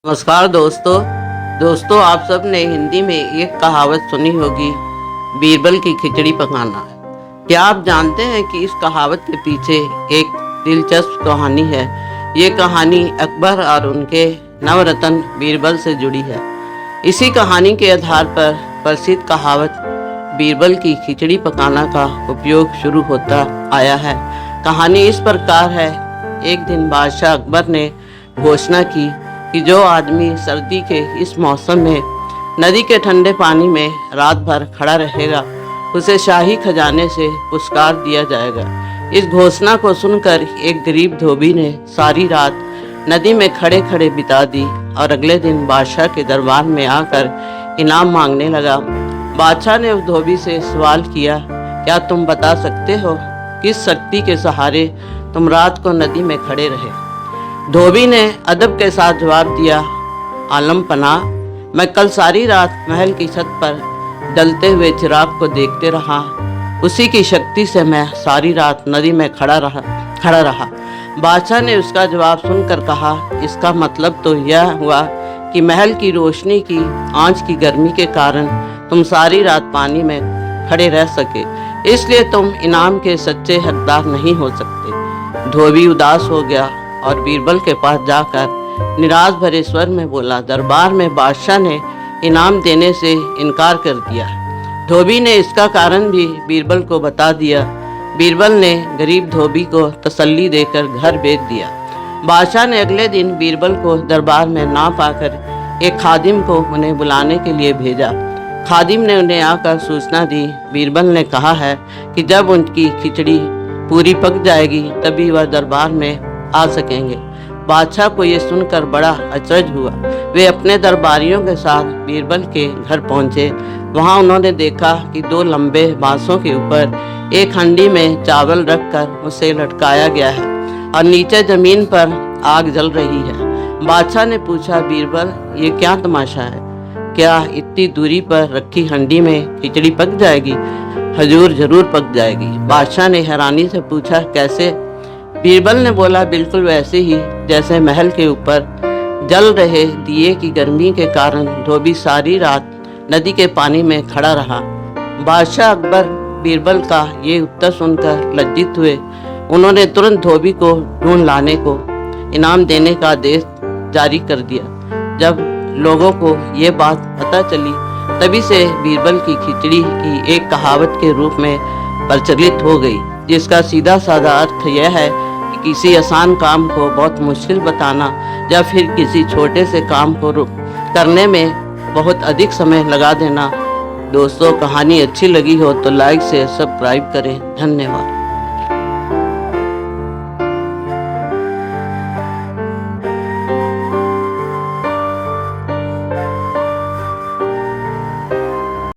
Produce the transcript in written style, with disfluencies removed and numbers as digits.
नमस्कार दोस्तों आप सब ने हिंदी में एक कहावत सुनी होगी, बीरबल की खिचड़ी पकाना। क्या आप जानते हैं कि इस कहावत के पीछे एक दिलचस्प कहानी है। ये कहानी अकबर और उनके नवरत्न बीरबल से जुड़ी है। इसी कहानी के आधार पर प्रसिद्ध कहावत बीरबल की खिचड़ी पकाना का उपयोग शुरू होता आया है। कहानी इस प्रकार है। एक दिन बादशाह अकबर ने घोषणा की कि जो आदमी सर्दी के इस मौसम में नदी के ठंडे पानी में रात भर खड़ा रहेगा उसे शाही खजाने से पुरस्कार दिया जाएगा। इस घोषणा को सुनकर एक गरीब धोबी ने सारी रात नदी में खड़े खड़े बिता दी और अगले दिन बादशाह के दरबार में आकर इनाम मांगने लगा। बादशाह ने उस धोबी से सवाल किया, क्या तुम बता सकते हो किस शक्ति के सहारे तुम रात को नदी में खड़े रहे? धोबी ने अदब के साथ जवाब दिया, आलम पनाह, मैं कल सारी रात महल की छत पर जलते हुए चिराग को देखते रहा। उसी की शक्ति से मैं सारी रात नदी में खड़ा रहा। बादशाह ने उसका जवाब सुनकर कहा, इसका मतलब तो यह हुआ कि महल की रोशनी की आंच की गर्मी के कारण तुम सारी रात पानी में खड़े रह सके, इसलिए तुम इनाम के सच्चे हकदार नहीं हो सकते। धोबी उदास हो गया और बीरबल के पास जाकर निराश भरे स्वर में बोला, दरबार में बादशाह ने इनाम देने से इनकार कर दिया। धोबी ने इसका कारण भी बीरबल को बता दिया। बीरबल ने गरीब धोबी को तसल्ली देकर घर भेज दिया। बादशाह ने अगले दिन बीरबल को दरबार में ना पाकर एक खादिम को उन्हें बुलाने के लिए भेजा। खादिम ने उन्हें आकर सूचना दी। बीरबल ने कहा है कि जब उनकी खिचड़ी पूरी पक जाएगी तभी वह दरबार में आ सकेंगे। बादशाह को ये सुनकर बड़ा अचरज हुआ। वे अपने दरबारियों के साथ बीरबल के घर पहुंचे। वहां उन्होंने देखा कि दो लंबे बांसों के ऊपर एक हंडी में चावल रखकर उसे लटकाया गया है और नीचे जमीन पर आग जल रही है। बादशाह ने पूछा, बीरबल, ये क्या तमाशा है? क्या इतनी दूरी पर रखी हंडी में खिचड़ी पक जाएगी? हजूर, जरूर पक जाएगी। बादशाह ने हैरानी से पूछा, कैसे? बीरबल ने बोला, बिल्कुल वैसे ही जैसे महल के ऊपर जल रहे दिए की गर्मी के कारण धोबी सारी रात नदी के पानी में खड़ा रहा। बादशाह अकबर बीरबल का ये उत्तर सुनकर लज्जित हुए। उन्होंने तुरंत धोबी को ढूंढ लाने को इनाम देने का आदेश जारी कर दिया। जब लोगों को ये बात पता चली तभी से बीरबल की खिचड़ी की एक कहावत के रूप में प्रचलित हो गई, जिसका सीधा साधा अर्थ यह है कि किसी आसान काम को बहुत मुश्किल बताना या फिर किसी छोटे से काम को करने में बहुत अधिक समय लगा देना। दोस्तों, कहानी अच्छी लगी हो तो लाइक से सब्सक्राइब करें। धन्यवाद।